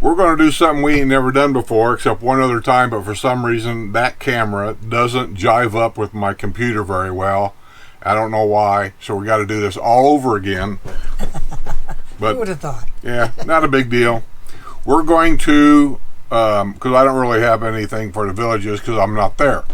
We're going to do something we ain't never done before, except one other time, but for some reason that camera doesn't jive up with my computer very well. I don't know why, so we got to do this all over again. But who would have thought? Yeah, not a big deal. We're going to, because I don't really have anything for the villages because I'm not there.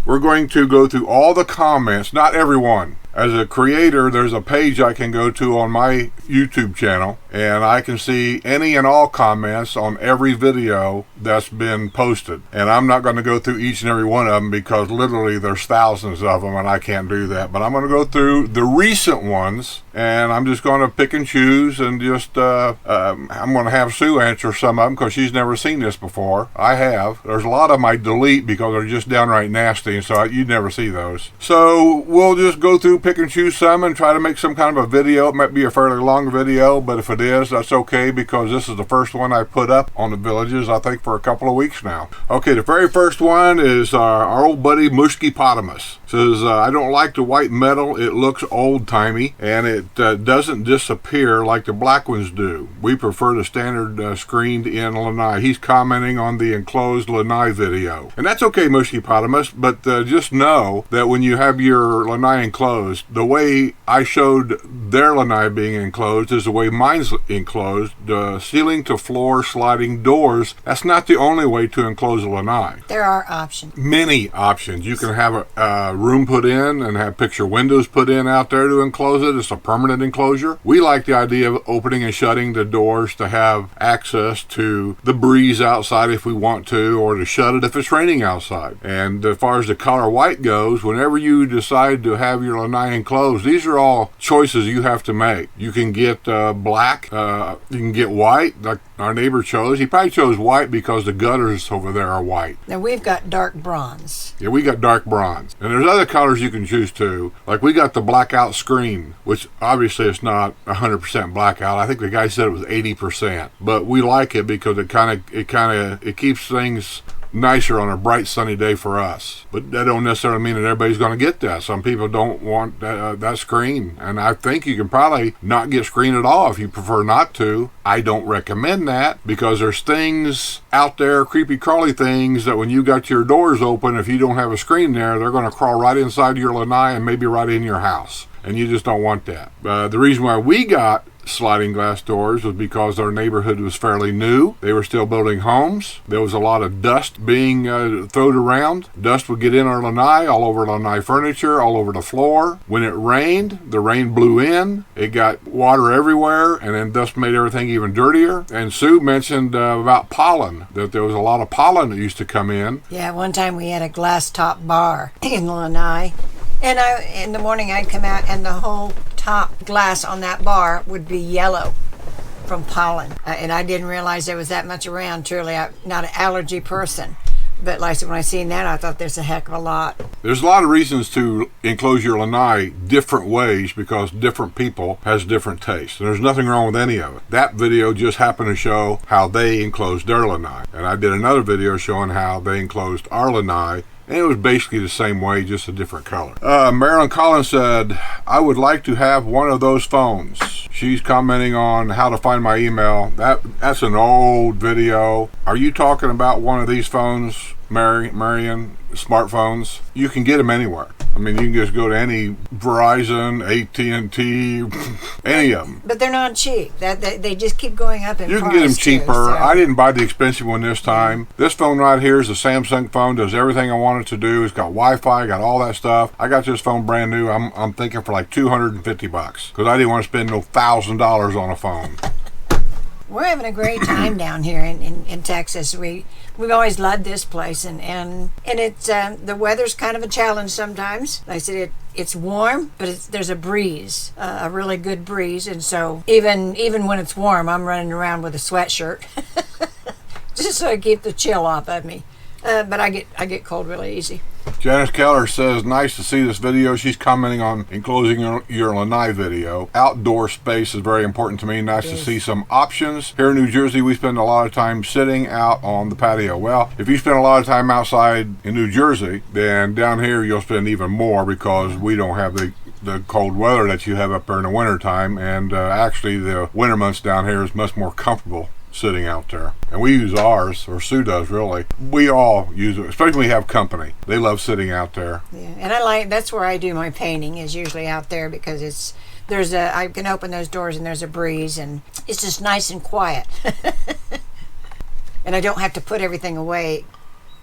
We're going to go through all the comments, not everyone. As a creator, there's a page I can go to on my YouTube channel, and I can see any and all comments on every video that's been posted. And I'm not going to go through each and every one of them because literally there's thousands of them and I can't do that. But I'm going to go through the recent ones, and I'm just going to pick and choose and just, I'm going to have Sue answer some of them because she's never seen this before. I have. There's a lot of them I delete because they're just downright nasty, and so you'd never see those. So we'll just go through, pick and choose some, and try to make some kind of a video. It might be a fairly long video, but if it is, that's okay because this is the first one I put up on the villages, I think, for a couple of weeks now. Okay, the very first one is our old buddy Mushkipotamus. Says, I don't like the white metal. It looks old-timey, and it doesn't disappear like the black ones do. We prefer the standard screened in lanai. He's commenting on the enclosed lanai video. And that's okay, Mushkipotamus, but just know that when you have your lanai enclosed, the way I showed their lanai being enclosed is the way mine's enclosed. The ceiling to floor sliding doors, that's not the only way to enclose a lanai. There are options. Many options. You can have a room put in and have picture windows put in out there to enclose it. It's a permanent enclosure. We like the idea of opening and shutting the doors to have access to the breeze outside if we want to, or to shut it if it's raining outside. And as far as the color white goes, whenever you decide to have your lanai enclosed, these are all choices you have to make. You can get black, you can get white, like our neighbor chose. He probably chose white because the gutters over there are white. Now we've got dark bronze. Yeah, we got dark bronze. And there's other colors you can choose too. Like we got the blackout screen, which obviously it's not 100% blackout. I think the guy said it was 80%. But we like it because it keeps things nicer on a bright sunny day for us. But that don't necessarily mean that everybody's going to get that. Some people don't want that screen, and I think you can probably not get screen at all if you prefer not to. I don't recommend that because there's things out there, creepy crawly things, that when you got your doors open, if you don't have a screen there, they're going to crawl right inside your lanai and maybe right in your house, and you just don't want that. The reason why we got sliding glass doors was because our neighborhood was fairly new. They were still building homes. There was a lot of dust being thrown around. Dust would get in our lanai, all over lanai furniture, all over the floor. When it rained, the rain blew in. It got water everywhere, and then dust made everything even dirtier. And Sue mentioned about pollen, that there was a lot of pollen that used to come in. Yeah, one time we had a glass top bar in lanai, and in the morning I'd come out and the whole top glass on that bar would be yellow from pollen. And I didn't realize there was that much around. Truly, I'm not an allergy person. But like when I seen that, I thought there's a heck of a lot. There's a lot of reasons to enclose your lanai different ways because different people has different tastes. And there's nothing wrong with any of it. That video just happened to show how they enclosed their lanai. And I did another video showing how they enclosed our lanai. And it was basically the same way, just a different color. Marilyn Collins said, I would like to have one of those phones. She's commenting on how to find my email. That's an old video. Are you talking about one of these phones, Marion? Smartphones? You can get them anywhere. I mean, you can just go to any Verizon, AT&T, any of them. But they're not cheap. They just keep going up in price. You can get them cheaper. Too, so. I didn't buy the expensive one this time. This phone right here is a Samsung phone. Does everything I want it to do. It's got Wi-Fi, got all that stuff. I got this phone brand new. I'm thinking for like $250 because I didn't want to spend no $1,000 on a phone. We're having a great time down here in Texas. We've always loved this place, and it's the weather's kind of a challenge sometimes. Like I said, it's warm, but there's a breeze, a really good breeze, and so even when it's warm, I'm running around with a sweatshirt just so I keep the chill off of me. But I get cold really easy. Janice Keller says, nice to see this video. She's commenting on enclosing your lanai video. Outdoor space is very important to me. Nice to see some options. Here in New Jersey, we spend a lot of time sitting out on the patio. Well, if you spend a lot of time outside in New Jersey, then down here you'll spend even more because we don't have the cold weather that you have up there in the winter time. And actually, the winter months down here is much more comfortable sitting out there. And we use ours, or Sue does really. We all use it, especially when we have company. They love sitting out there. Yeah, and that's where I do my painting, is usually out there, because I can open those doors and there's a breeze, and it's just nice and quiet. And I don't have to put everything away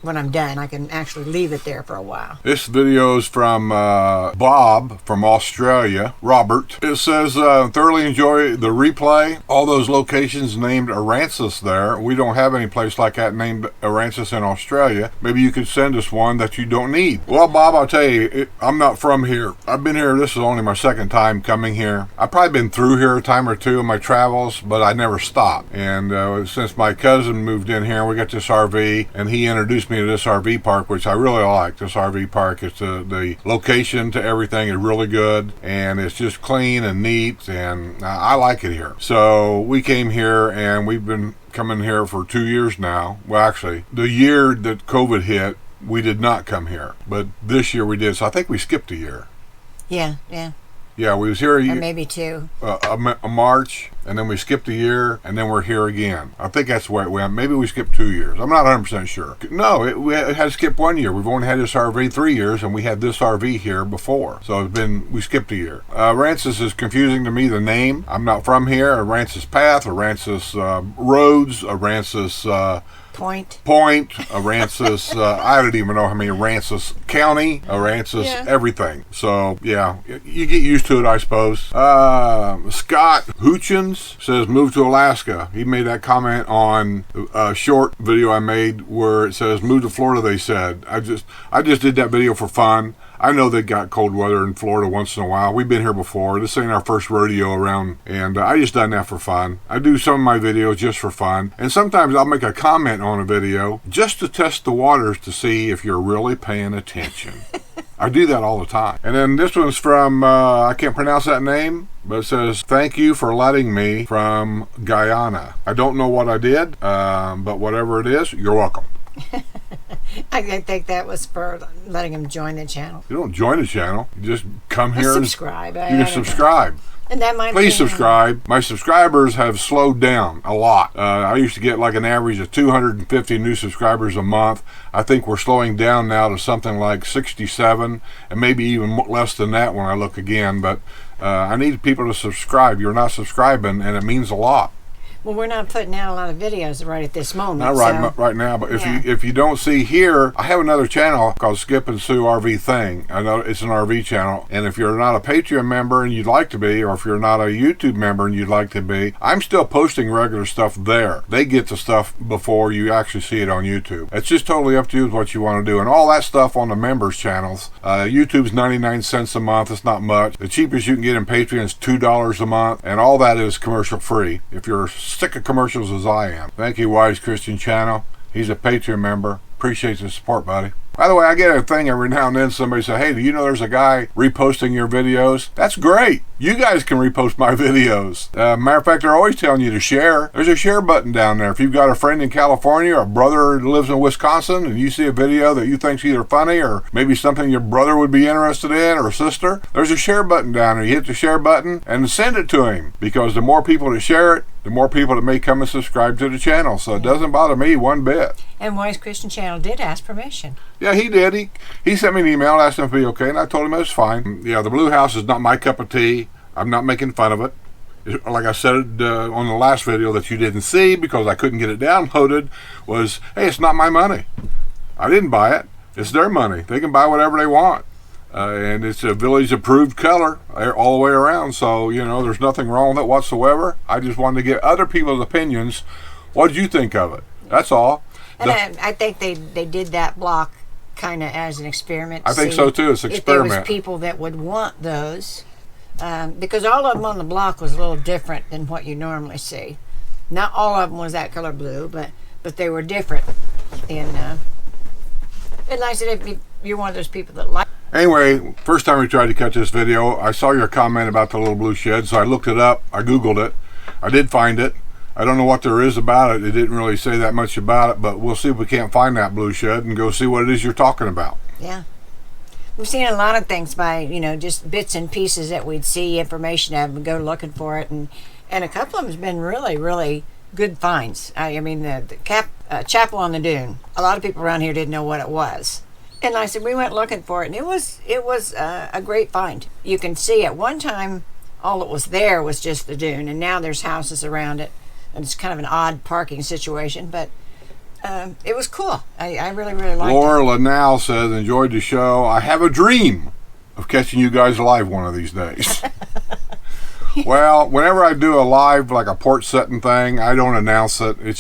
when I'm done. I can actually leave it there for a while. This video is from Bob from Australia, Robert. It says, thoroughly enjoy the replay. All those locations named Aransas there. We don't have any place like that named Aransas in Australia. Maybe you could send us one that you don't need. Well, Bob, I'll tell you, I'm not from here. I've been here, this is only my second time coming here. I've probably been through here a time or two in my travels, but I never stopped. And since my cousin moved in here, we got this RV, and he introduced me to this RV park, which I really like. This RV park, it's the location to everything is really good, and it's just clean and neat, and I like it here. So we came here, and we've been coming here for 2 years now. Well, actually, the year that COVID hit, we did not come here, but this year we did. So I think we skipped a year. Yeah. Yeah, we was here Or maybe 2. a March, and then we skipped a year, and then we're here again. I think that's the way it went. Maybe we skipped 2 years. I'm not 100% sure. No, we had to skip 1 year. We've only had this RV 3 years, and we had this RV here before. So we skipped a year. Aransas is confusing to me, the name. I'm not from here. Aransas Path, Aransas Roads, Aransas Point, Aransas, I don't even know how many, Aransas County, Aransas, everything. So, yeah, you get used to it, I suppose. Scott Hutchins says, move to Alaska. He made that comment on a short video I made where it says, move to Florida, they said. I just did that video for fun. I know they got cold weather in Florida once in a while. We've been here before. This ain't our first rodeo around, and I just done that for fun. I do some of my videos just for fun, and sometimes I'll make a comment on a video just to test the waters to see if you're really paying attention. I do that all the time. And then this one's from, I can't pronounce that name, but it says, thank you for letting me, from Guyana. I don't know what I did, but whatever it is, you're welcome. I think that was for letting him join the channel. You don't join the channel. You just come here and subscribe. You can subscribe. And that might Please subscribe. My subscribers have slowed down a lot. I used to get like an average of 250 new subscribers a month. I think we're slowing down now to something like 67, and maybe even less than that when I look again. But I need people to subscribe. You're not subscribing, and it means a lot. Well, we're not putting out a lot of videos right at this moment. Not right now, but if you don't see here, I have another channel called Skip and Sue RV Thing. I know it's an RV channel, and if you're not a Patreon member and you'd like to be, or if you're not a YouTube member and you'd like to be, I'm still posting regular stuff there. They get the stuff before you actually see it on YouTube. It's just totally up to you what you want to do, and all that stuff on the members channels. YouTube's 99 cents a month. It's not much. The cheapest you can get in Patreon is $2 a month, and all that is commercial free. If you're sick of commercials as I am. Thank you, Wise Christian Channel. He's a Patreon member. Appreciate the support, buddy. By the way, I get a thing every now and then. Somebody say, hey, do you know there's a guy reposting your videos? That's great. You guys can repost my videos. Matter of fact, they're always telling you to share. There's a share button down there. If you've got a friend in California or a brother who lives in Wisconsin and you see a video that you think's either funny or maybe something your brother would be interested in, or a sister, there's a share button down there. You hit the share button and send it to him, because the more people that share it, the more people that may come and subscribe to the channel. So it doesn't bother me one bit. And Wise Christian Channel did ask permission. Yeah, he did. He sent me an email, asked him if it'd be okay, and I told him it was fine. Yeah, the Blue House is not my cup of tea. I'm not making fun of it. Like I said on the last video that you didn't see because I couldn't get it downloaded, was, hey, it's not my money. I didn't buy it. It's their money. They can buy whatever they want. And it's a village-approved color all the way around. So, there's nothing wrong with it whatsoever. I just wanted to get other people's opinions. What did you think of it? That's all. And I think they did that block kind of as an experiment. I think so, too. It's an experiment. If there was people that would want those. Because all of them on the block was a little different than what you normally see. Not all of them was that color blue, but they were different. And like I said, if you're one of those people that like. Anyway, first time we tried to cut this video, I saw your comment about the little blue shed, so I looked it up. I Googled it. I did find it. I don't know what there is about it. It didn't really say that much about it, but we'll see if we can't find that blue shed and go see what it is you're talking about. Yeah. We've seen a lot of things by, just bits and pieces that we'd see information of and go looking for it. And a couple of them has been really, really good finds. I mean, the Chapel on the Dune. A lot of people around here didn't know what it was. And I said, we went looking for it, and it was a great find. You can see at one time, all that was there was just the dune, and now there's houses around it, and it's kind of an odd parking situation, but it was cool. I really, really liked it. Laura Linnell says, enjoyed the show. I have a dream of catching you guys live one of these days. Well, whenever I do a live, like a porch setting thing, I don't announce it. We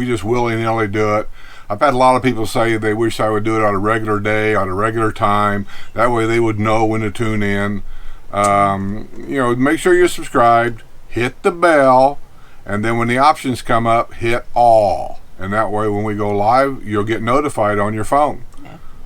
just willy-nilly do it. I've had a lot of people say they wish I would do it on a regular day, on a regular time. That way they would know when to tune in. Make sure you're subscribed, hit the bell, and then when the options come up, hit all. And that way when we go live, you'll get notified on your phone.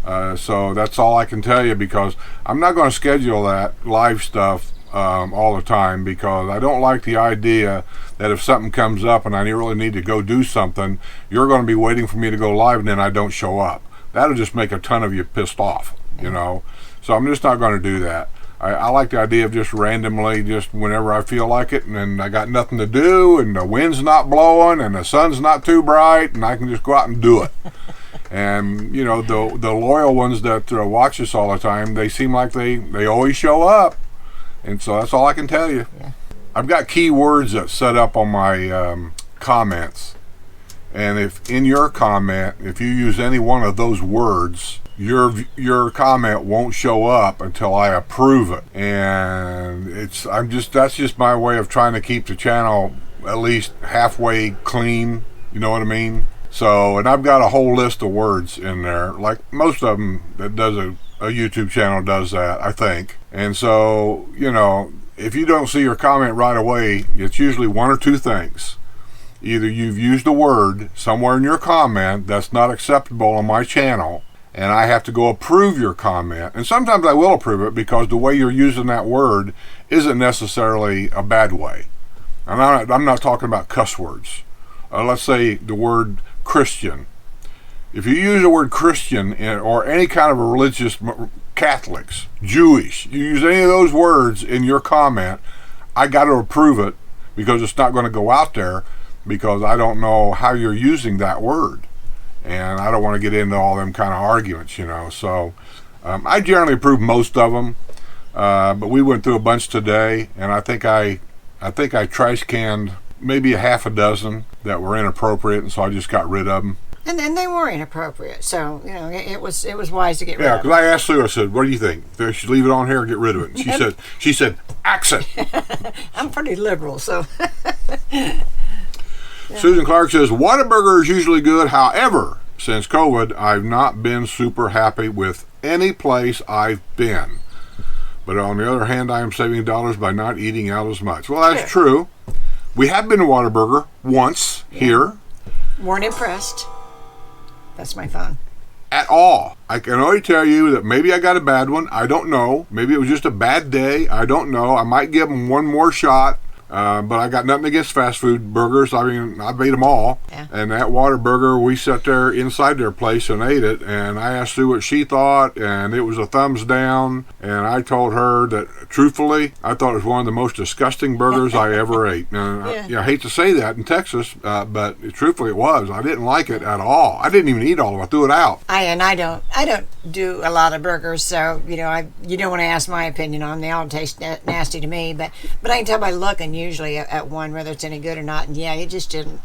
Yeah. So that's all I can tell you, because I'm not going to schedule that live stuff all the time, because I don't like the idea that if something comes up and I really need to go do something, you're going to be waiting for me to go live and then I don't show up. That'll just make a ton of you pissed off, So I'm just not going to do that. I like the idea of just randomly, just whenever I feel like it, and then I got nothing to do, and the wind's not blowing, and the sun's not too bright, and I can just go out and do it. And the loyal ones that watch us all the time, they seem like they always show up. And so that's all I can tell you. Yeah. I've got keywords that set up on my comments. And if in your comment, if you use any one of those words, your comment won't show up until I approve it. And that's just my way of trying to keep the channel at least halfway clean. You know what I mean? So, and I've got a whole list of words in there. Like most of them that does a YouTube channel does that, I think. And so, if you don't see your comment right away, it's usually one or two things. Either you've used a word somewhere in your comment that's not acceptable on my channel, and I have to go approve your comment. And sometimes I will approve it because the way you're using that word isn't necessarily a bad way. And I'm not talking about cuss words. Let's say the word Christian. If you use the word Christian or any kind of a religious, Catholics, Jewish, you use any of those words in your comment, I got to approve it, because it's not going to go out there, because I don't know how you're using that word. And I don't want to get into all them kind of arguments, So I generally approve most of them, but we went through a bunch today, and I think I trash canned maybe a half a dozen that were inappropriate, and so I just got rid of them. And then they were inappropriate, so it was wise to get rid of it. Yeah, because I asked Sue, I said, "What do you think? They should leave it on here or get rid of it?" And she said, "Axe it." I'm pretty liberal, so. Yeah. Susan Clark says, Whataburger is usually good. However, since COVID, I've not been super happy with any place I've been. But on the other hand, I am saving dollars by not eating out as much. Well, that's true. We have been to Whataburger once here. Weren't impressed. That's my phone. At all. I can only tell you that maybe I got a bad one. I don't know. Maybe it was just a bad day. I don't know. I might give them one more shot. But I got nothing against fast food burgers. I mean, I've ate them all. Yeah. And that Whataburger, we sat there inside their place and ate it. And I asked Sue what she thought, and it was a thumbs down. And I told her that, truthfully, I thought it was one of the most disgusting burgers I ever ate. Now, I hate to say that in Texas, but truthfully it was. I didn't like it at all. I didn't even eat all of it. I threw it out. I don't do a lot of burgers, so you don't want to ask my opinion on them. They all taste nasty to me, but I can tell by looking usually at one whether it's any good or not. And it just didn't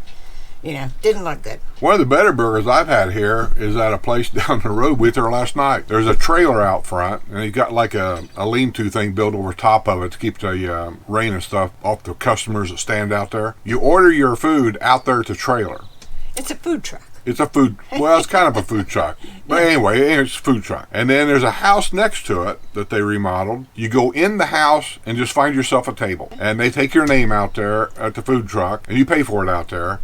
look good. One of the better burgers I've had here is at a place down the road with her last night. There's a trailer out front, and he's got like a lean-to thing built over top of it to keep the rain and stuff off the customers that stand out there. You order your food out there at the trailer. It's a food truck. It's kind of a food truck. But anyway, it's a food truck. And then there's a house next to it that they remodeled. You go in the house and just find yourself a table. And they take your name out there at the food truck, and you pay for it out there.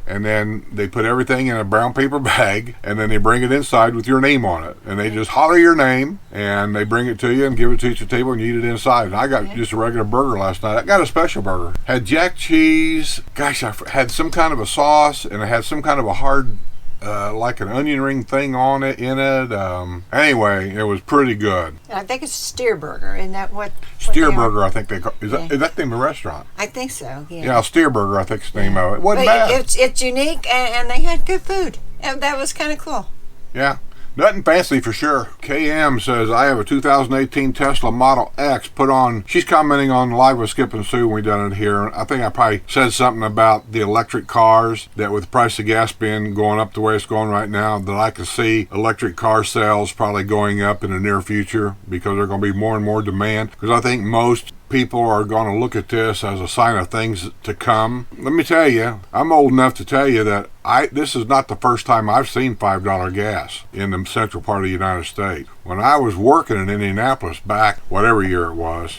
And then they put everything in a brown paper bag, and then they bring it inside with your name on it. And they just holler your name, and they bring it to you and give it to you at the table, and you eat it inside. And I got just a regular burger last night. I got a special burger. Had jack cheese. Gosh, I had some kind of a sauce, and it had some kind of a hard like an onion ring thing on it in it. Anyway, it was pretty good. I think it's Steer Burger. Isn't that what Steer they are? Burger, I think they call. Is that the name of the restaurant? I think so. Yeah. Yeah, Steer Burger, I think is the name of it. It wasn't But bad. it's unique, and they had good food. And that was kind of cool. Yeah. Nothing fancy for sure. KM says, I have a 2018 Tesla Model X put on. She's commenting on Live with Skip and Sue when we done it here. I think I probably said something about the electric cars, that with the price of gas being going up the way it's going right now, that I could see electric car sales probably going up in the near future because there's going to be more and more demand. Because I think most people are going to look at this as a sign of things to come. Let me tell you, I'm old enough to tell you that this is not the first time I've seen $5 gas in the central part of the United States. When I was working in Indianapolis back, whatever year it was,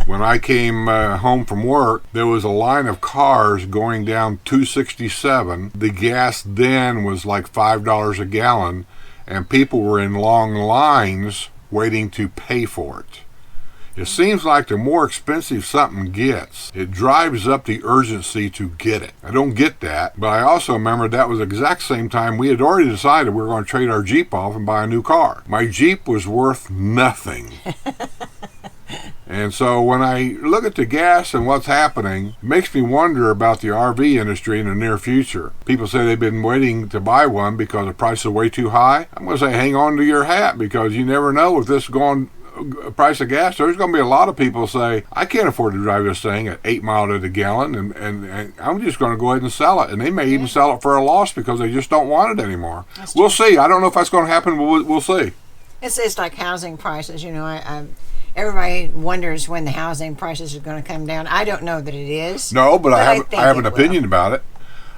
when I came home from work, there was a line of cars going down 267. The gas then was like $5 a gallon, and people were in long lines waiting to pay for it. It seems like the more expensive something gets, it drives up the urgency to get it. I don't get that, but I also remember that was the exact same time we had already decided we were going to trade our Jeep off and buy a new car. My Jeep was worth nothing. And so when I look at the gas and what's happening, it makes me wonder about the RV industry in the near future. People say they've been waiting to buy one because the price is way too high. I'm going to say hang on to your hat, because you never know if this is going price of gas. There's going to be a lot of people say, I can't afford to drive this thing at 8 miles to the gallon, and I'm just going to go ahead and sell it. And they may even sell it for a loss because they just don't want it anymore. We'll see. I don't know if that's going to happen, but we'll see. It's like housing prices. You know, everybody wonders when the housing prices are going to come down. I don't know that it is. No, but I have an it opinion will. about it.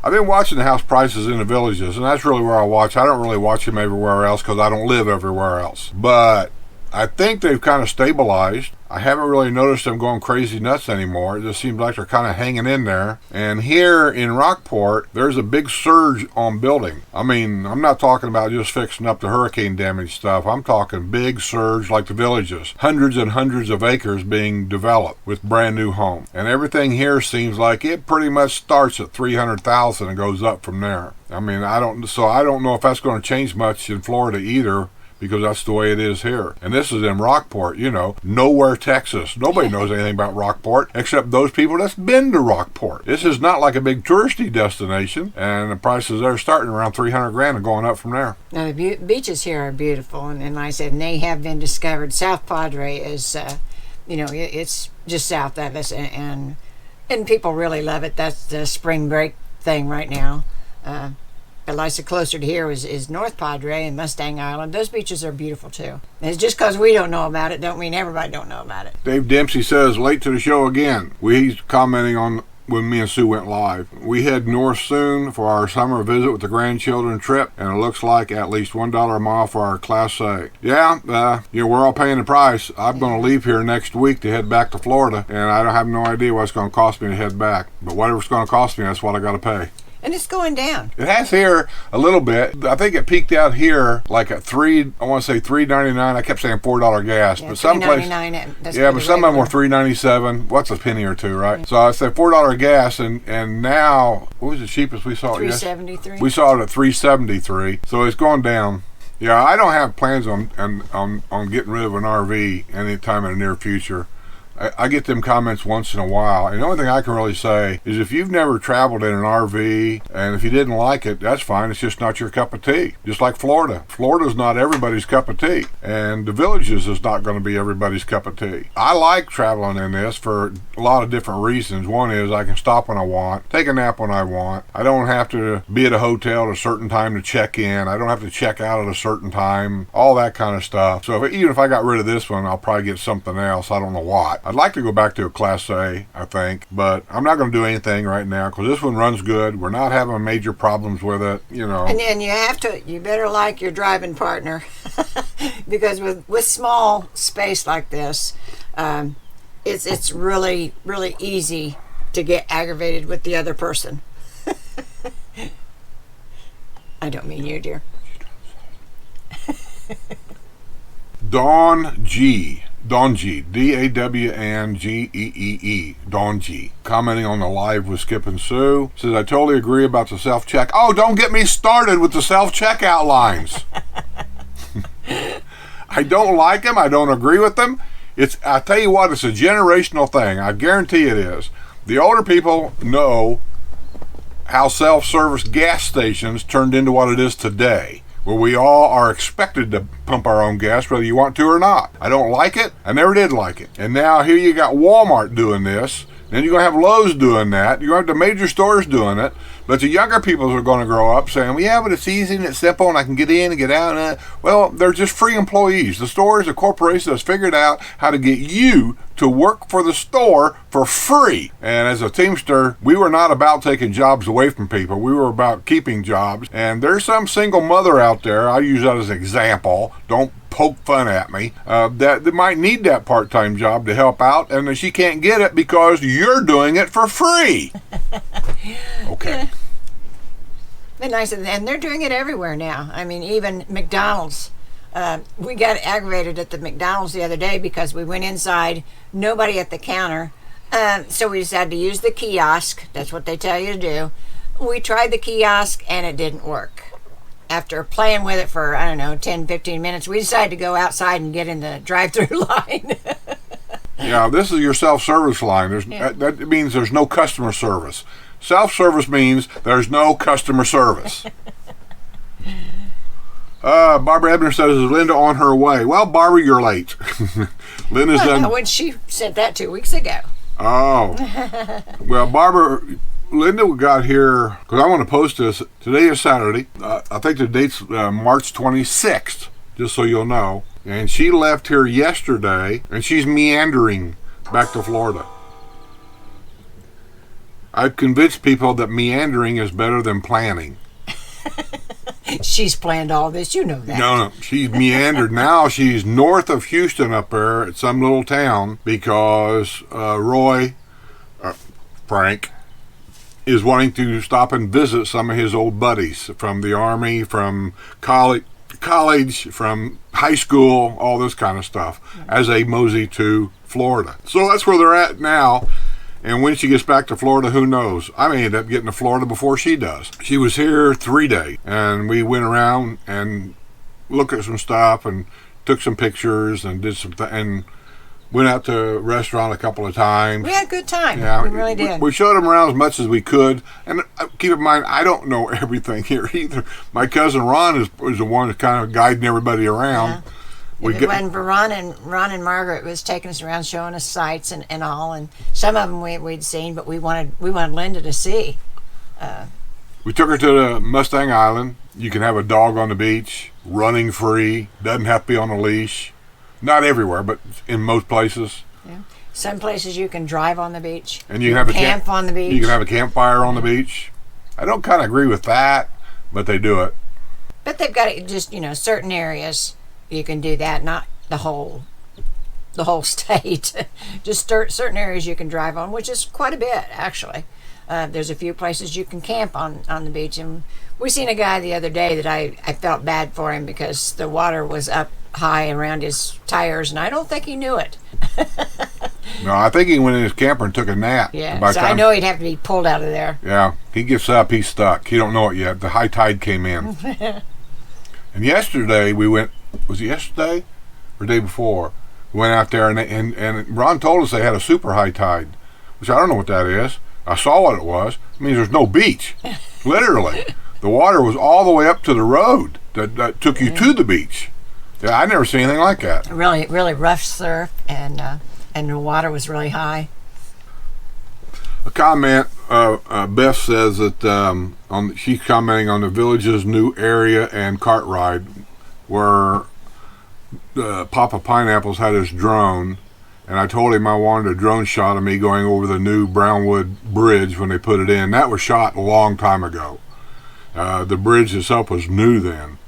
I've been watching the house prices in the villages, and that's really where I watch. I don't really watch them everywhere else because I don't live everywhere else. But I think they've kind of stabilized. I haven't really noticed them going crazy nuts anymore. It just seems like they're kind of hanging in there. And here in Rockport, there's a big surge on building. I mean, I'm not talking about just fixing up the hurricane damage stuff. I'm talking big surge like the villages. Hundreds and hundreds of acres being developed with brand new homes. And everything here seems like it pretty much starts at 300,000 and goes up from there. I mean, I don't know if that's going to change much in Florida either, because that's the way it is here. And this is in Rockport, nowhere Texas. Nobody knows anything about Rockport except those people that's been to Rockport. This is not like a big touristy destination, and the prices there are starting around $300,000 and going up from there. Now, the beaches here are beautiful, and like I said, and they have been discovered. South Padre is, it's just south of us, and people really love it. That's the spring break thing right now. But like I said, closer to here is North Padre and Mustang Island. Those beaches are beautiful too. And it's just because we don't know about it don't mean everybody don't know about it. Dave Dempsey says, late to the show again. He's commenting on when me and Sue went live. We head north soon for our summer visit with the grandchildren trip, and it looks like at least $1 a mile for our Class A. Yeah, we're all paying the price. I'm going to leave here next week to head back to Florida, and I don't have no idea what it's going to cost me to head back. But whatever it's going to cost me, that's what I got to pay. And it's going down. It has here a little bit. I think it peaked out here like at $3.99. I kept saying $4 gas, Yeah, but some places, but some of them were $3.97. What's a penny or two, right? So I said $4 gas, and now what was the cheapest we saw? $3.73. We saw it at $3.73. So it's going down. Yeah, I don't have plans on getting rid of an RV anytime in the near future. I get them comments once in a while, and the only thing I can really say is if you've never traveled in an RV, and if you didn't like it, that's fine. It's just not your cup of tea. Just like Florida. Florida's not everybody's cup of tea, and the villages is not going to be everybody's cup of tea. I like traveling in this for a lot of different reasons. One is I can stop when I want, take a nap when I want. I don't have to be at a hotel at a certain time to check in. I don't have to check out at a certain time, all that kind of stuff. So even if I got rid of this one, I'll probably get something else. I don't know what. I'd like to go back to a Class A, I think, but I'm not going to do anything right now because this one runs good. We're not having major problems with it, And then you better like your driving partner because with small space like this, it's really, really easy to get aggravated with the other person. I don't mean you, dear. Dawn G. Donji, Dawngee, Donji, commenting on the live with Skip and Sue, says, I totally agree about the self-check. Oh, don't get me started with the self-checkout lines. I don't like them. I don't agree with them. I tell you what, it's a generational thing. I guarantee it is. The older people know how self-service gas stations turned into what it is today, where we all are expected to pump our own gas whether you want to or not. I don't like it. I never did like it. And now here you got Walmart doing this. Then you're going to have Lowe's doing that. You're going to have the major stores doing it. But the younger people are going to grow up saying, well, yeah, but it's easy and it's simple and I can get in and get out. Well, they're just free employees. The stores, the corporation has figured out how to get you to work for the store for free. And as a Teamster, we were not about taking jobs away from people. We were about keeping jobs. And there's some single mother out there, I use that as an example, don't poke fun at me, that might need that part-time job to help out, and she can't get it because you're doing it for free. Okay. But nice, and they're doing it everywhere now. I mean, even McDonald's. We got aggravated at the McDonald's the other day because we went inside, nobody at the counter. So we decided to use the kiosk. That's what they tell you to do. We tried the kiosk and it didn't work. After playing with it for, 10, 15 minutes, we decided to go outside and get in the drive-through line. Yeah, this is your self-service line. That means there's no customer service. Self-service means there's no customer service. Barbara Ebner says, is Linda on her way? Well, Barbara, you're late. Linda's done. When she said that 2 weeks ago. Oh. Well, Barbara, Linda got here, because I want to post this. Today is Saturday. I think the date's March 26th, just so you'll know. And she left here yesterday, and she's meandering back to Florida. I've convinced people that meandering is better than planning. She's planned all this, you know that. No, she's meandered. Now she's north of Houston up there at some little town because Frank, is wanting to stop and visit some of his old buddies from the Army, from college, from high school, all this kind of stuff, as they mosey to Florida. So that's where they're at now. And when she gets back to Florida, who knows? I may end up getting to Florida before she does. She was here 3 days, and we went around and looked at some stuff and took some pictures and did some and went out to a restaurant a couple of times. We had a good time. Yeah, we really did. We showed them around as much as we could. And keep in mind, I don't know everything here either. My cousin Ron is the one that's kind of guiding everybody around. Yeah. When Ron and Margaret was taking us around, showing us sights and all, and some of them we'd seen, but we wanted Linda to see. We took her to the Mustang Island. You can have a dog on the beach, running free, doesn't have to be on a leash. Not everywhere, but in most places. Yeah. Some places you can drive on the beach. And you can have camp on the beach. You can have a campfire on the beach. I don't kind of agree with that, but they do it. But they've got it just, certain areas you can do that, not the whole state. Just certain areas you can drive on, which is quite a bit, actually. There's a few places you can camp on the beach. And we seen a guy the other day that I felt bad for him because the water was up high around his tires, and I don't think he knew it. No, I think he went in his camper and took a nap. Yeah, so I know he'd have to be pulled out of there. Yeah, he gets up, he's stuck. He don't know it yet. The high tide came in. And yesterday we went, was it yesterday or the day before? We went out there and Ron told us they had a super high tide, which I don't know what that is. I saw what it was. It means there's no beach. Literally. The water was all the way up to the road that took you to the beach. Yeah, I never seen anything like that. Really, really rough surf, and the water was really high. A comment, Beth says that she's commenting on the village's new area and cart ride where Papa Pineapples had his drone, and I told him I wanted a drone shot of me going over the new Brownwood Bridge when they put it in. That was shot a long time ago. The bridge itself was new then.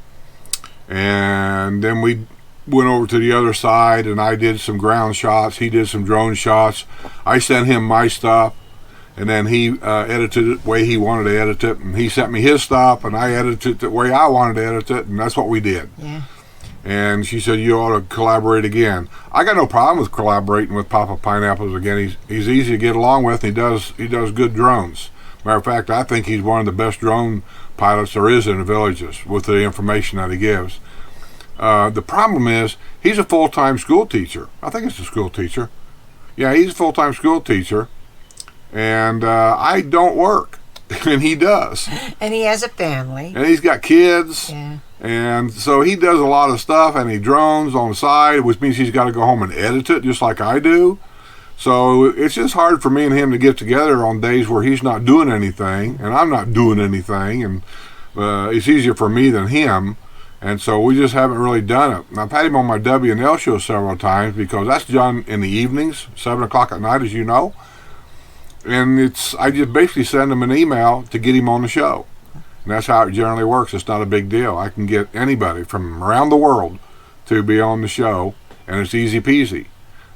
And then we went over to the other side, and I did some ground shots. He did some drone shots. I sent him my stuff, and then he edited it the way he wanted to edit it, and he sent me his stuff, and I edited it the way I wanted to edit it, and that's what we did. Yeah. And she said, you ought to collaborate again. I got no problem with collaborating with Papa Pineapples again. He's easy to get along with. And he does good drones. Matter of fact, I think he's one of the best drone pilots there is in the villages with the information that he gives. The problem is he's a full-time school teacher. I think it's a school teacher. Yeah, he's a full-time school teacher. And I don't work. And he does. And he has a family. And he's got kids. Yeah. And so he does a lot of stuff, and he drones on the side, which means he's got to go home and edit it just like I do. So it's just hard for me and him to get together on days where he's not doing anything and I'm not doing anything. And it's easier for me than him. And so we just haven't really done it. And I've had him on my W&L show several times because that's done in the evenings, 7 o'clock at night, as you know. And I just basically send him an email to get him on the show. And that's how it generally works. It's not a big deal. I can get anybody from around the world to be on the show, and it's easy peasy.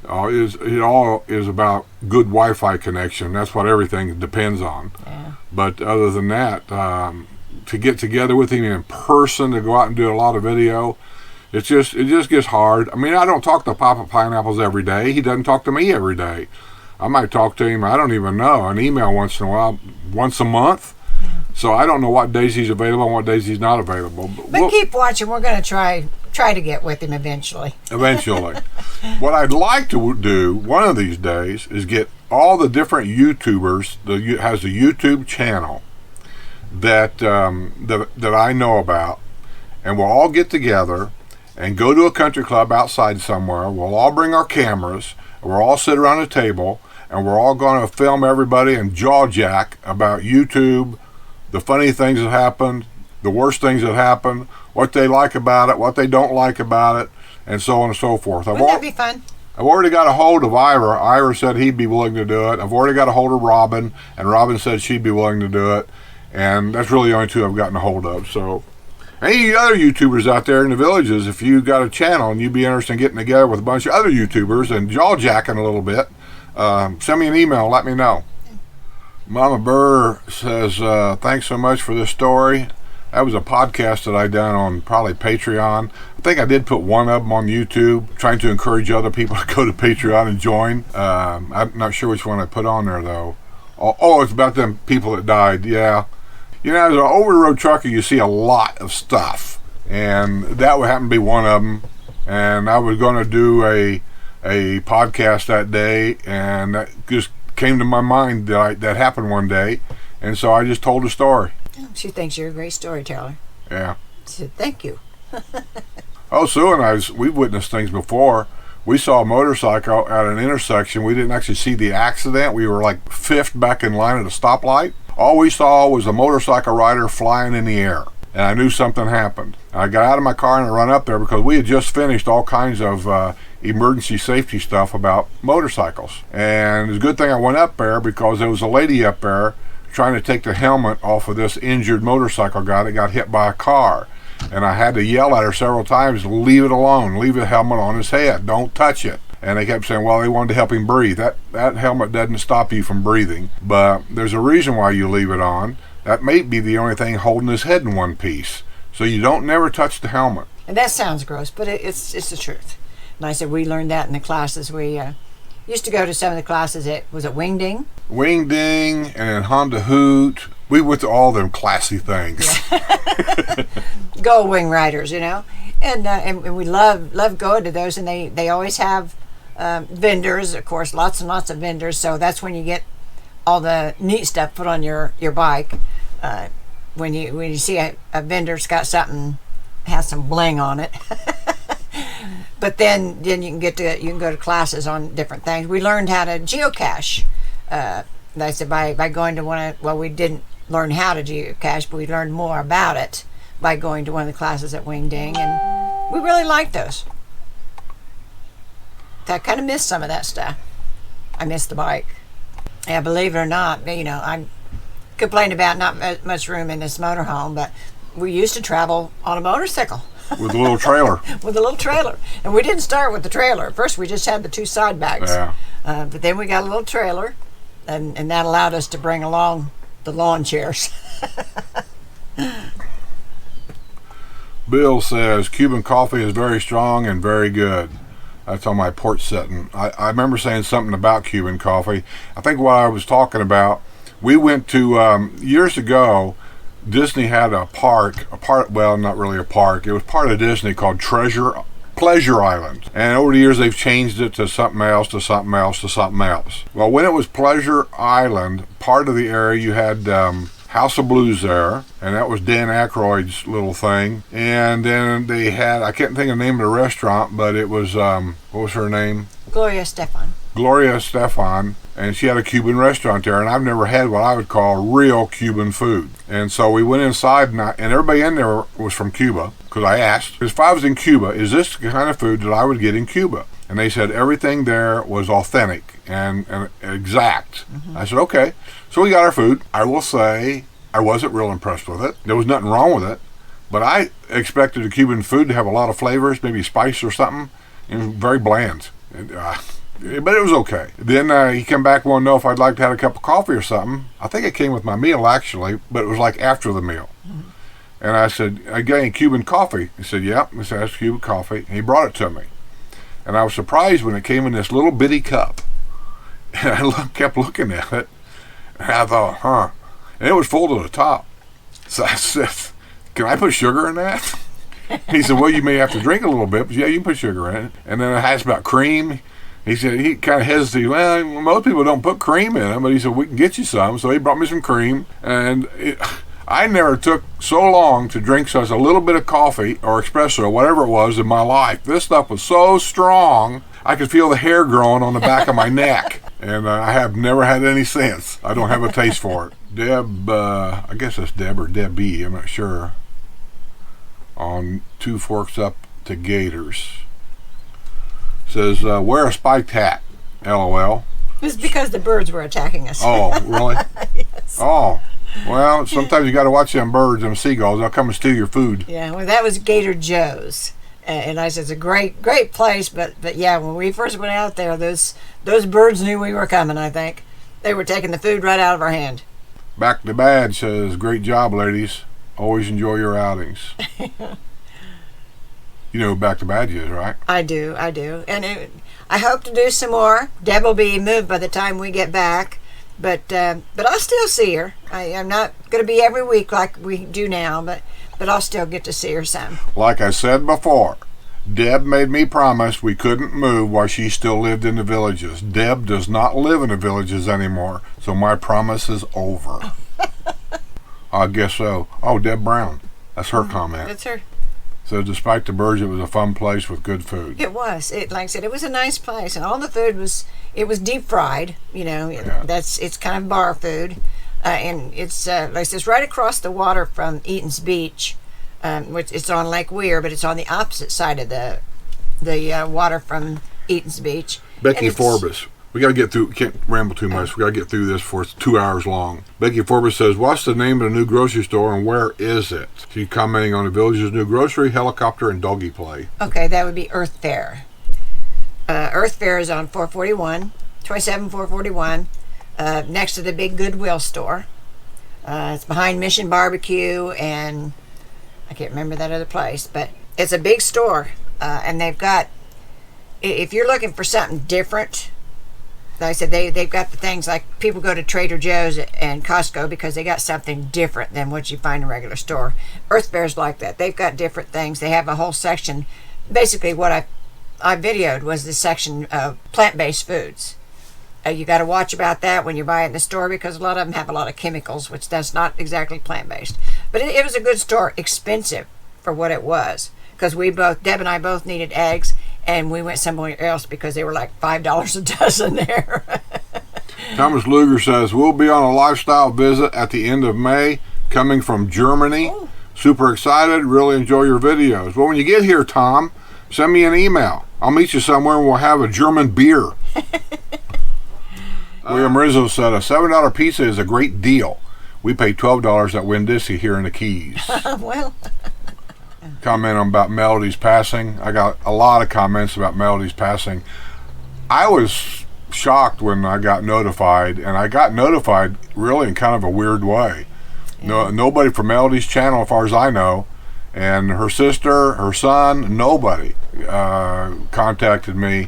It all is about good Wi-Fi connection. That's what everything depends on. Yeah. But other than that, to get together with him in person, to go out and do a lot of video, it just gets hard. I mean, I don't talk to Papa Pineapples every day. He doesn't talk to me every day. I might talk to him, I don't even know, an email once in a while, once a month. So I don't know what days he's available and what days he's not available. But keep watching. We're going to try to get with him eventually. Eventually. What I'd like to do one of these days is get all the different YouTubers that has a YouTube channel that I know about, and we'll all get together and go to a country club outside somewhere. We'll all bring our cameras, and we'll all sit around a table, and we're all going to film everybody and jaw jack about YouTube, the funny things that happened, the worst things that happened, what they like about it, what they don't like about it, and so on and so forth. Wouldn't that be fun? I've already got a hold of Ira. Ira said he'd be willing to do it. I've already got a hold of Robin, and Robin said she'd be willing to do it. And that's really the only two I've gotten a hold of. So, any other YouTubers out there in the villages, if you got a channel and you'd be interested in getting together with a bunch of other YouTubers and jaw-jacking a little bit, send me an email, let me know. Mama Burr says, thanks so much for this story. That was a podcast that I done on probably Patreon. I think I did put one of them on YouTube, trying to encourage other people to go to Patreon and join. I'm not sure which one I put on there, though. Oh, it's about them people that died, yeah. You know, as an over-the-road trucker, you see a lot of stuff. And that would happen to be one of them. And I was going to do a podcast that day, and that just came to my mind that happened one day. And so I just told the story. She thinks you're a great storyteller. Yeah. She said, thank you. Oh, Sue and I, we've witnessed things before. We saw a motorcycle at an intersection. We didn't actually see the accident. We were like fifth back in line at a stoplight. All we saw was a motorcycle rider flying in the air. And I knew something happened. I got out of my car and I run up there because we had just finished all kinds of emergency safety stuff about motorcycles. And it's a good thing I went up there because there was a lady up there trying to take the helmet off of this injured motorcycle guy that got hit by a car. And I had to yell at her several times, leave it alone, leave the helmet on his head, don't touch it. And they kept saying, well, they wanted to help him breathe. That helmet doesn't stop you from breathing, but there's a reason why you leave it on. That may be the only thing holding his head in one piece. So you don't never touch the helmet. And that sounds gross, but it's the truth. And I said, we learned that in the classes. We used to go to some of the classes at, was it Wingding? Wingding and then Honda Hoot. We went to all them classy things. Yeah. Gold Wing Riders, you know. And we love going to those, and they always have vendors, of course, lots and lots of vendors. So that's when you get all the neat stuff put on your bike. When you see a vendor's got something, has some bling on it. But then you can go to classes on different things. We learned how to geocache. I said by going to we didn't learn how to geocache, but we learned more about it by going to one of the classes at Wingding, and we really liked those. I kind of missed some of that stuff. I missed the bike. Yeah, believe it or not, you know, I complained about not much room in this motorhome, but we used to travel on a motorcycle. With a little trailer. With a little trailer. And we didn't start with the trailer. At first we just had the two side bags. Yeah. But then we got a little trailer, and that allowed us to bring along the lawn chairs. Bill says Cuban coffee is very strong and very good. That's on my porch setting. I remember saying something about Cuban coffee. I think what I was talking about, we went to, years ago, Disney had a park, well, not really a park. It was part of Disney called Pleasure Island. And over the years, they've changed it to something else, to something else, to something else. Well, when it was Pleasure Island, part of the area, you had House of Blues there, and that was Dan Aykroyd's little thing. And then they had, I can't think of the name of the restaurant, but it was, what was her name? Gloria Stefan, and she had a Cuban restaurant there, and I've never had what I would call real Cuban food. And so we went inside, and everybody in there was from Cuba, because I asked, if I was in Cuba, is this the kind of food that I would get in Cuba? And they said everything there was authentic and exact. Mm-hmm. I said, okay. So we got our food. I will say I wasn't real impressed with it. There was nothing wrong with it, but I expected the Cuban food to have a lot of flavors, maybe spice or something, and very bland. But it was okay. Then he came back and wanted to know if I'd like to have a cup of coffee or something. I think it came with my meal, actually, but it was like after the meal. Mm-hmm. And I said, I got any Cuban coffee? He said, yep. I said, that's Cuban coffee. And he brought it to me. And I was surprised when it came in this little bitty cup. And I kept looking at it. And I thought, And it was full to the top. So I said, can I put sugar in that? He said, well, you may have to drink a little bit, but yeah, you can put sugar in it. And then I asked about cream. He said, he kind of hesitated. Well, most people don't put cream in them, but he said, we can get you some. So he brought me some cream. And I never took so long to drink such a little bit of coffee or espresso, whatever it was, in my life. This stuff was so strong, I could feel the hair growing on the back of my neck. And I have never had any since. I don't have a taste for it. Deb, I guess it's Deb or Debbie, I'm not sure, on Two Forks Up to Gators, says, wear a spiked hat, LOL. It's because the birds were attacking us. Oh, really? Yes. Oh, well, sometimes you got to watch them birds, them seagulls. They'll come and steal your food. Yeah, well, that was Gator Joe's. And I said, it's a great place, but yeah, when we first went out there, those birds knew we were coming, I think. They were taking the food right out of our hand. Back to Bad says, great job, ladies. Always enjoy your outings. You know who Back to Bad is, right? I do. And I hope to do some more. Deb will be moved by the time we get back. But I'll still see her. I'm not going to be every week like we do now, but I'll still get to see her some. Like I said before, Deb made me promise we couldn't move while she still lived in the villages. Deb does not live in the villages anymore, so my promise is over. I guess so. Oh, Deb Brown. That's her comment. That's her. So despite the birds, it was a fun place with good food. It was. Like I said, it was a nice place, and all the food was deep fried. Yeah. It's kind of bar food, and it's like I said, it's right across the water from Eaton's Beach, which it's on Lake Weir, but it's on the opposite side of the water from Eaton's Beach. Becky Forbes. We got to get through, can't ramble too much. We got to get through this before it's 2 hours long. Becky Forbes says, what's the name of the new grocery store and where is it? She's commenting on the village's new grocery, helicopter, and doggy play. Okay, that would be Earth Fair. Earth Fair is on 441, next to the big Goodwill store. It's behind Mission Barbecue, and I can't remember that other place, but it's a big store, and they've got, if you're looking for something different, like I said, they've got the things like people go to Trader Joe's and Costco because they got something different than what you find in a regular store. Earth Fair's like that. They've got different things. They have a whole section. Basically, what I videoed was the section of plant-based foods. You got to watch about that when you buy it in the store because a lot of them have a lot of chemicals, which that's not exactly plant-based. But it was a good store, expensive for what it was, because Deb and I both needed eggs, and we went somewhere else because they were like $5 a dozen there. Thomas Luger says, we'll be on a lifestyle visit at the end of May, coming from Germany. Oh. Super excited, really enjoy your videos. Well, when you get here, Tom, send me an email. I'll meet you somewhere and we'll have a German beer. William Rizzo said, a $7 pizza is a great deal. We pay $12 at Winn-Dixie here in the Keys. Well... Comment about Melody's passing. I got a lot of comments about Melody's passing. I was shocked when I got notified, and I got notified really in kind of a weird way. Yeah. Nobody from Melody's channel, as far as I know, And her sister, her son, nobody contacted me.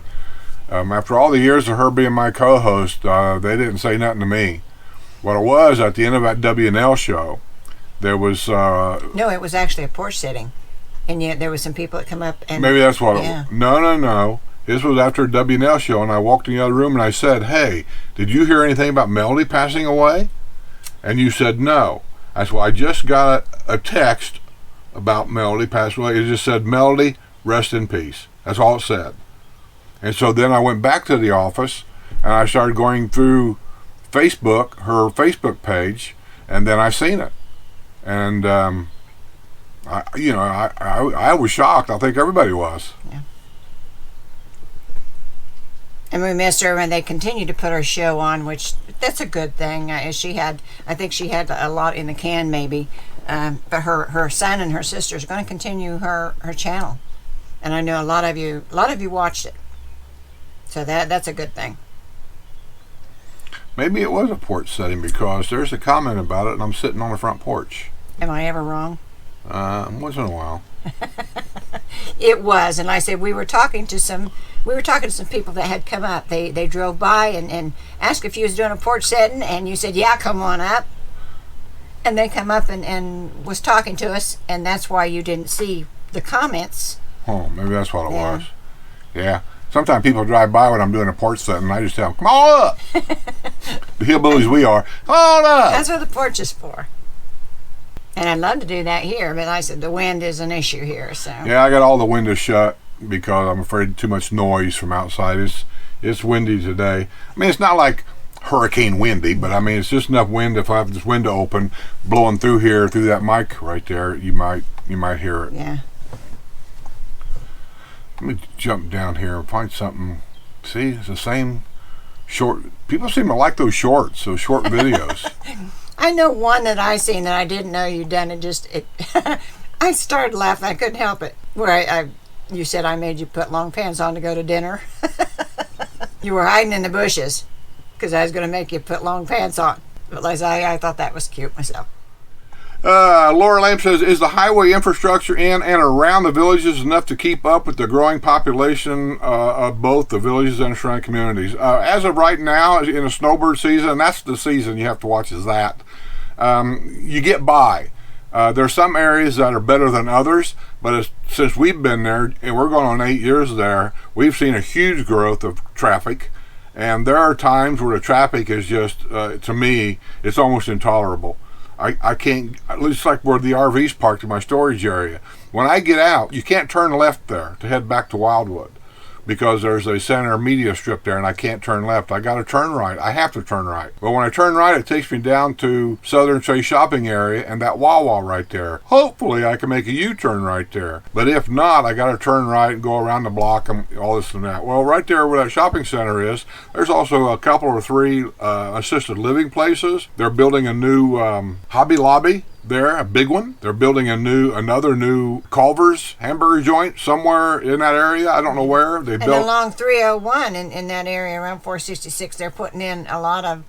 After all the years of her being my co-host, they didn't say nothing to me. What it was, at the end of that W&L show, there was... No, it was actually a porch sitting. And yet there was some people that come up and... Maybe that's what yeah. it was. No. This was after a W&L show, and I walked in the other room and I said, "Hey, did you hear anything about Melody passing away?" And you said no. I said, "Well, I just got a text about Melody passing away. It just said, 'Melody, rest in peace.'" That's all it said. And so then I went back to the office and I started going through Facebook, her Facebook page, and then I seen it. And I was shocked. I think everybody was. Yeah. And we missed her, and they continued to put her show on, which that's a good thing. I think she had a lot in the can, maybe. But her son and her sister is going to continue her channel, and I know a lot of you watched it, so that's a good thing. Maybe it was a porch setting because there's a comment about it, and I'm sitting on the front porch. Am I ever wrong? Once in a while. It was, and I said we were talking to some people that had come up. They drove by and asked if you was doing a porch setting, and you said, "Yeah, come on up." And they come up and was talking to us, and that's why you didn't see the comments. Oh, maybe that's what it was. Yeah. Sometimes people drive by when I'm doing a porch setting, and I just tell them, "Come on up." The hillbillies we are. Come on up. That's what the porch is for. And I'd love to do that here, but I said the wind is an issue here, so. Yeah, I got all the windows shut because I'm afraid of too much noise from outside. It's windy today. I mean, it's not like hurricane windy, but I mean, it's just enough wind. If I have this window open, blowing through here, through that mic right there, you might hear it. Yeah. Let me jump down here and find something. See, it's the same short. People seem to like those short videos. I know one that I seen that I didn't know you'd done. I started laughing. I couldn't help it. Where you said I made you put long pants on to go to dinner. You were hiding in the bushes because I was going to make you put long pants on. But I thought that was cute myself. Laura Lamb says, "Is the highway infrastructure in and around the villages enough to keep up with the growing population of both the villages and surrounding communities?" As of right now, in a snowbird season, and that's the season you have to watch is that, you get by. There's some areas that are better than others, but since we've been there, and we're going on 8 years there, we've seen a huge growth of traffic. And there are times where the traffic is just, to me, it's almost intolerable. I can't, at least like where the RV's parked in my storage area. When I get out, you can't turn left there to head back to Wildwood because there's a center media strip there and I can't turn left. I got to turn right. I have to turn right. But when I turn right, it takes me down to Southern Chase shopping area and that Wawa right there. Hopefully I can make a U-turn right there. But if not, I got to turn right and go around the block and all this and that. Well, right there where that shopping center is, there's also a couple or three assisted living places. They're building a new Hobby Lobby there, a big one. They're building another new Culver's hamburger joint somewhere in that area. I don't know where. And along 301 in that area around 466, they're putting in a lot of,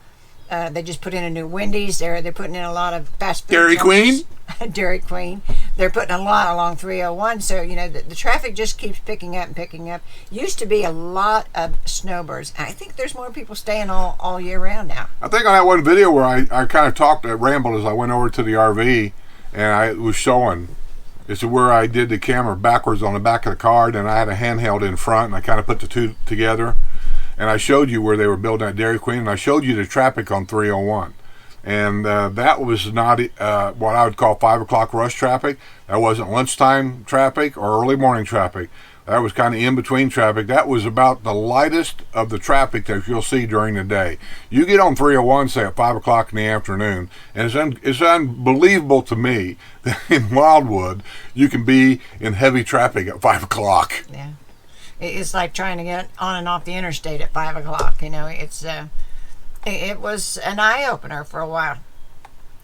they just put in a new Wendy's. They're putting in a lot of fast food Dairy Queen? Dairy Queen. They're putting a lot along 301. So, the traffic just keeps picking up and picking up. Used to be a lot of snowbirds. I think there's more people staying all year round now. I think on that one video where I kind of talked, rambled as I went over to the RV and I was showing, it's where I did the camera backwards on the back of the car and I had a handheld in front and I kind of put the two together. And I showed you where they were building that Dairy Queen and I showed you the traffic on 301. And that was not what I would call 5 o'clock rush traffic. That wasn't lunchtime traffic or early morning traffic. That was kind of in between traffic. That was about the lightest of the traffic that you'll see during the day. You get on 301, say at 5 o'clock in the afternoon, and it's unbelievable to me that in Wildwood you can be in heavy traffic at 5 o'clock. Yeah, it's like trying to get on and off the interstate at 5 o'clock. It's. It was an eye-opener for a while.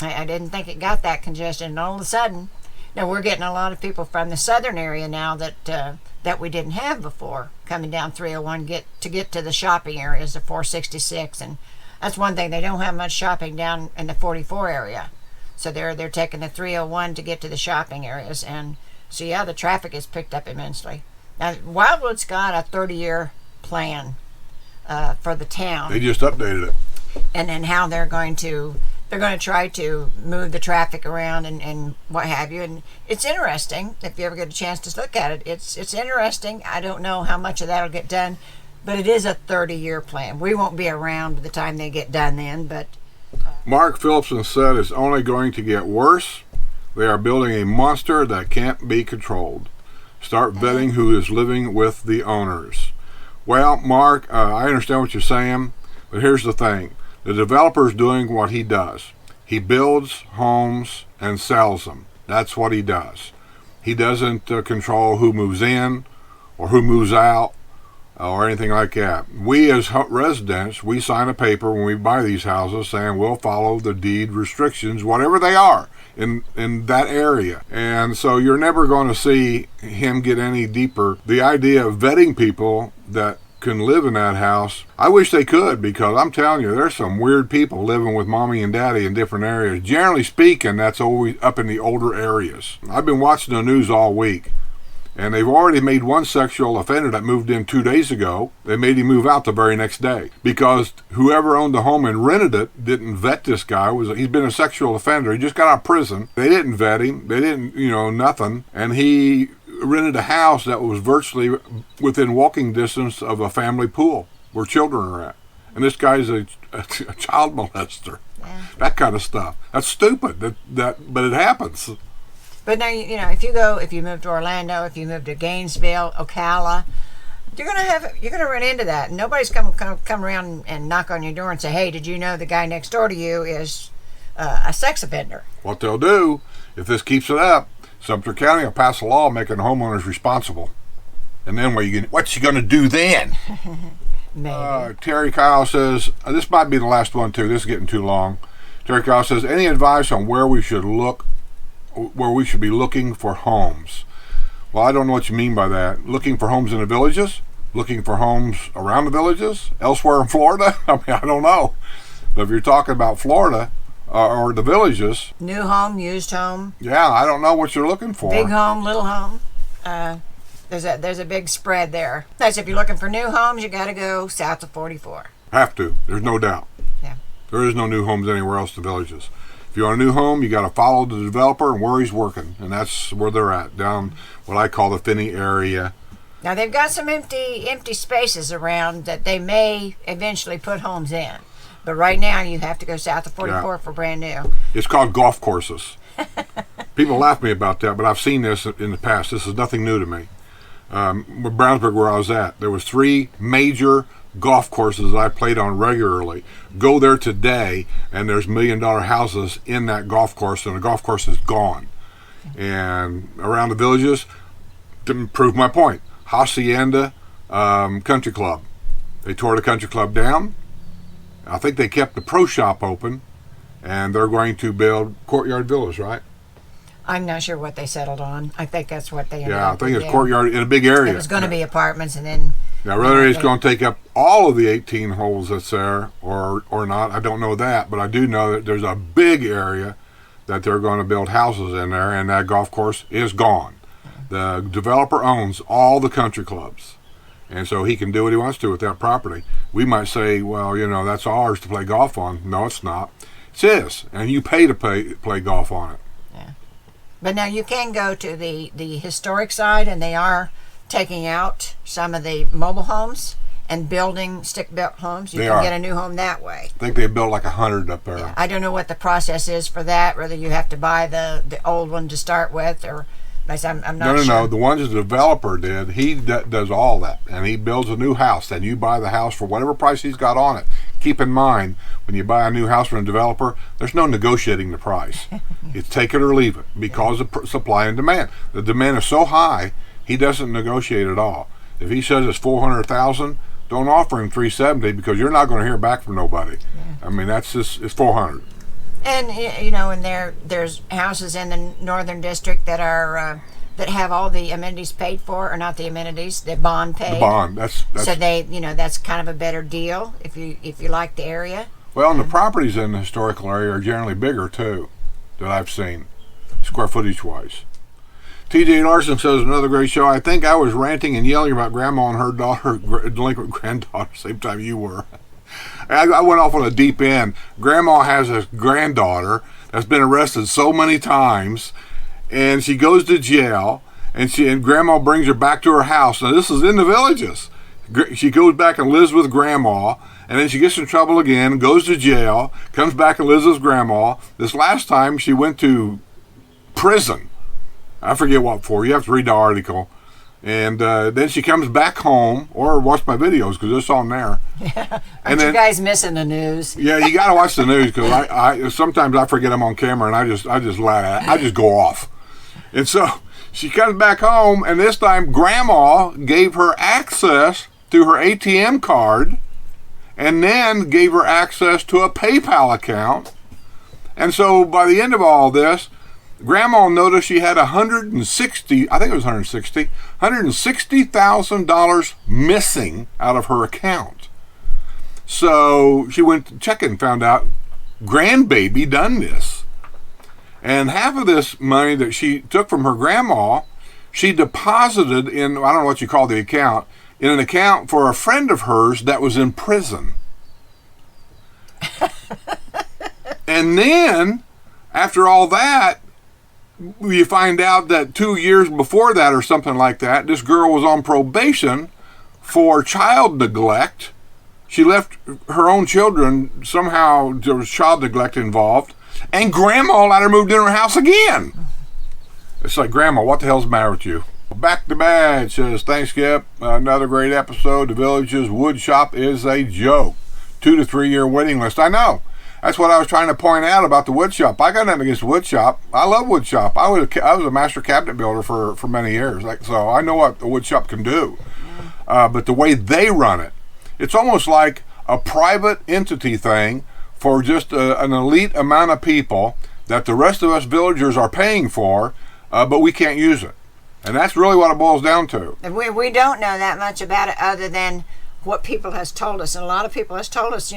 I didn't think it got that congestion, and all of a sudden, we're getting a lot of people from the southern area now that we didn't have before, coming down 301 to get to the shopping areas, the 466, and that's one thing. They don't have much shopping down in the 44 area. So they're taking the 301 to get to the shopping areas, and so yeah, the traffic has picked up immensely. Now Wildwood's got a 30-year plan for the town. They just updated it. And then how they're going to try to move the traffic around and what have you. And it's interesting if you ever get a chance to look at it. It's interesting. I don't know how much of that'll get done, but it is a 30-year plan. We won't be around by the time they get done then, but Mark Phillipson said it's only going to get worse. They are building a monster that can't be controlled. Start vetting who is living with the owners. Well, Mark, I understand what you're saying, but here's the thing. The developer's doing what he does. He builds homes and sells them. That's what he does. He doesn't control who moves in or who moves out or anything like that. We as residents, we sign a paper when we buy these houses saying we'll follow the deed restrictions, whatever they are in that area. And so you're never going to see him get any deeper. The idea of vetting people that can live in that house, I wish they could, because I'm telling you, there's some weird people living with mommy and daddy in different areas. Generally speaking, that's always up in the older areas. I've been watching the news all week, and they've already made one sexual offender that moved in 2 days ago. They made him move out the very next day because whoever owned the home and rented it didn't vet this guy. He's been a sexual offender. He just got out of prison. They didn't vet him. They didn't, nothing. And he rented a house that was virtually within walking distance of a family pool where children are at. And this guy's a child molester. Yeah. That kind of stuff. That's stupid. But it happens. But now, if you move to Orlando, if you move to Gainesville, Ocala, you're gonna run into that. Nobody's come around and knock on your door and say, "Hey, did you know the guy next door to you is a sex offender?" What they'll do, if this keeps it up, Sumter County will pass a law making homeowners responsible. And then what's you gonna do then? Maybe. Terry Kyle says, this might be the last one too. This is getting too long. Terry Kyle says, any advice on where we should be looking for homes? Well, I don't know what you mean by that. Looking for homes in the villages? Looking for homes around the villages? Elsewhere in Florida? I mean, I don't know. But if you're talking about Florida or the villages... New home, used home. Yeah, I don't know what you're looking for. Big home, little home. There's a big spread there. That's if you're looking for new homes, you got to go south of 44. Have to. There's no doubt. Yeah. There is no new homes anywhere else in the villages. If you want a new home, you got to follow the developer and where he's working, and that's where they're at, down what I call the Finney area. Now they've got some empty spaces around that they may eventually put homes in, but right now you have to go south of 44 for brand new. It's called golf courses. People laugh at me about that, but I've seen this in the past. This is nothing new to me. Brownsburg, where I was at, there was 3 major golf courses that I played on regularly. Go there today and there's $1 million houses in that golf course, and the golf course is gone. And around the villages, to prove my point, Hacienda Country Club, they tore the country club down. I think they kept the pro shop open, and they're going to build Courtyard Villas, right? I'm not sure what they settled on. I think that's what they ended up with. I think it's Courtyard in a big area. It was going to be apartments, and then... Now, whether it's going to take up all of the 18 holes that's there or not, I don't know that, but I do know that there's a big area that they're going to build houses in there, and that golf course is gone. The developer owns all the country clubs, and so he can do what he wants to with that property. We might say, well, that's ours to play golf on. No, it's not. It's his, and you pay to play golf on it. Yeah. But now you can go to the historic side, and they are taking out some of the mobile homes and building stick-built homes. You can get a new home that way. I think they built like 100 up there. Yeah, I don't know what the process is for that, whether you have to buy the old one to start with, or I'm not sure. No. The ones the developer did, he does all that, and he builds a new house, and you buy the house for whatever price he's got on it. Keep in mind, when you buy a new house from a developer, there's no negotiating the price. It's take it or leave it because of supply and demand. The demand is so high, he doesn't negotiate at all. If he says it's $400,000, don't offer him $370 because you're not going to hear back from nobody. Yeah. I mean, it's $400,000. And and there's houses in the Northern District that are that have all the amenities paid for, or not the amenities, the bond paid. The bond. That's so they that's kind of a better deal if you like the area. Well, and the properties in the historical area are generally bigger too. that I've seen, square footage wise. TJ Larson says, another great show. I think I was ranting and yelling about Grandma and her daughter, delinquent granddaughter, same time you were. I went off on a deep end. Grandma has a granddaughter that's been arrested so many times, and she goes to jail, and Grandma brings her back to her house. Now, this is in the Villages. She goes back and lives with Grandma, and then she gets in trouble again, goes to jail, comes back and lives with Grandma. This last time, she went to prison. I forget what for. You have to read the article. And then she comes back home, or watch my videos, because it's on there. Yeah. Aren't you guys missing the news? Yeah, you got to watch the news, because I sometimes I forget I'm on camera, and I just go off. And so she comes back home, and this time Grandma gave her access to her ATM card, and then gave her access to a PayPal account. And so by the end of all this, Grandma noticed she had $160,000 missing out of her account. So she went to check it and found out grandbaby done this. And half of this money that she took from her grandma, she deposited in, I don't know what you call the account, in an account for a friend of hers that was in prison. And then, after all that, you find out that 2 years before that or something like that, this girl was on probation for child neglect. She left her own children, somehow there was child neglect involved, and Grandma let her move in her house again. It's like, Grandma, what the hell's the matter with you? Back to Bad says, thanks, Skip. Another great episode. The Village's wood shop is a joke. 2 to 3 year waiting list. I know. That's what I was trying to point out about the wood shop. I got nothing against wood shop. I love wood shop. I was a master cabinet builder for many years, so I know what the wood shop can do. But the way they run it, it's almost like a private entity thing for just an elite amount of people that the rest of us villagers are paying for, but we can't use it. And that's really what it boils down to. And we don't know that much about it other than what people has told us. And a lot of people has told us,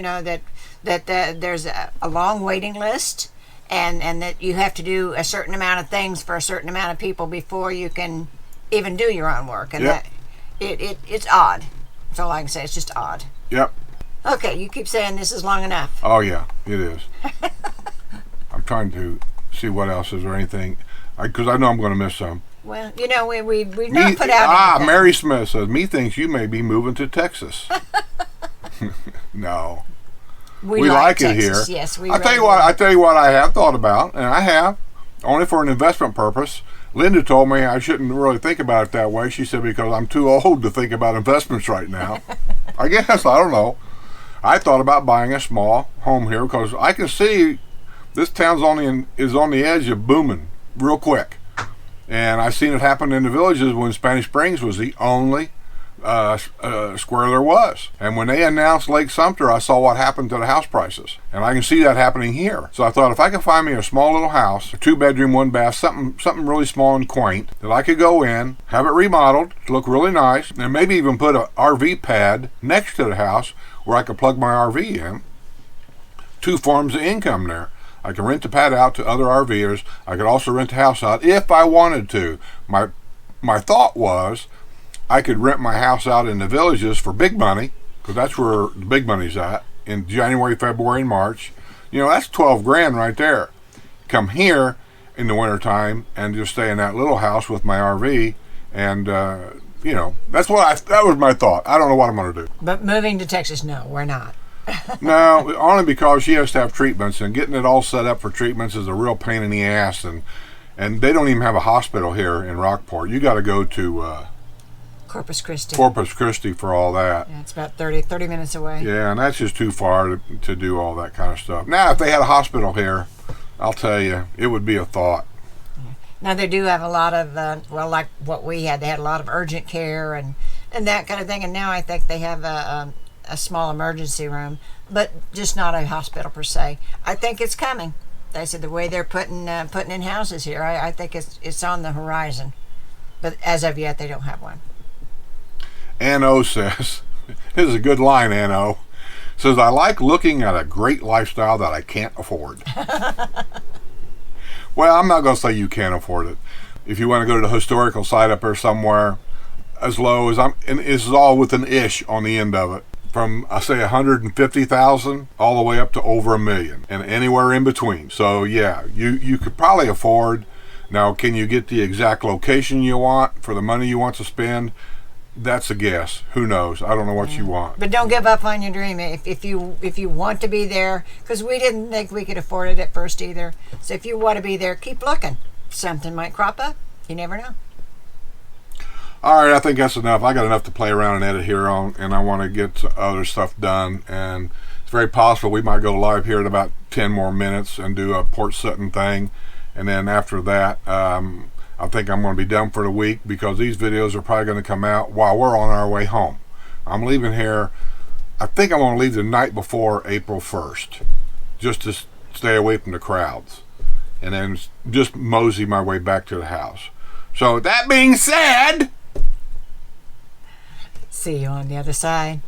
that there's a long waiting list, and that you have to do a certain amount of things for a certain amount of people before you can even do your own work. And yep. It's odd. That's all I can say. It's just odd. Yep. Okay, you keep saying this is long enough. Oh, yeah, it is. I'm trying to see what else is or anything, because I know I'm going to miss some. Well, we've not put out anything. Mary Smith says, me thinks you may be moving to Texas. No. We like it here. Yes, I tell you what I have thought about, and I have, only for an investment purpose. Linda told me I shouldn't really think about it that way. She said, because I'm too old to think about investments right now. I guess, I don't know. I thought about buying a small home here, because I can see this town's is on the edge of booming real quick. And I've seen it happen in the Villages when Spanish Springs was the only square there was. And when they announced Lake Sumter, I saw what happened to the house prices. And I can see that happening here. So I thought, if I could find me a small little house, a 2-bedroom, 1-bath, something really small and quaint, that I could go in, have it remodeled to look really nice, and maybe even put an RV pad next to the house where I could plug my RV in. 2 forms of income there. I can rent the pad out to other RVers. I could also rent the house out if I wanted to. My thought was I could rent my house out in the Villages for big money, because that's where the big money's at, in January, February, and March. That's $12,000 right there. Come here in the wintertime and just stay in that little house with my RV, and that was my thought. I don't know what I'm going to do. But moving to Texas, no, we're not. No, only because she has to have treatments, and getting it all set up for treatments is a real pain in the ass, and they don't even have a hospital here in Rockport. You got to go to Corpus Christi for all that. Yeah, it's about 30 minutes away. Yeah, and that's just too far to do all that kind of stuff. Now, if they had a hospital here, I'll tell you, it would be a thought. Now, they do have a lot of, like what we had, they had a lot of urgent care and that kind of thing, and now I think they have a small emergency room, but just not a hospital per se. I think it's coming. They said the way they're putting in houses here, I think it's on the horizon. But as of yet, they don't have one. Anno says, this is a good line, Anno. Says, I like looking at a great lifestyle that I can't afford. Well, I'm not going to say you can't afford it. If you want to go to the historical site up there somewhere, as low as and this is all with an ish on the end of it, from I say 150,000 all the way up to over $1 million, and anywhere in between. So yeah, you could probably afford. Now, can you get the exact location you want for the money you want to spend? That's a guess. Who knows? I don't know what you want. But don't give up on your dream if you want to be there, because we didn't think we could afford it at first either. So if you want to be there, keep looking. Something might crop up. You never know. All right, I think that's enough. I got enough to play around and edit here on, and I want to get other stuff done. And it's very possible we might go live here in about 10 more minutes and do a Port Sutton thing. And then after that, I think I'm going to be done for the week, because these videos are probably going to come out while we're on our way home. I'm leaving here. I think I'm going to leave the night before April 1st, just to stay away from the crowds, and then just mosey my way back to the house. So that being said, See you on the other side.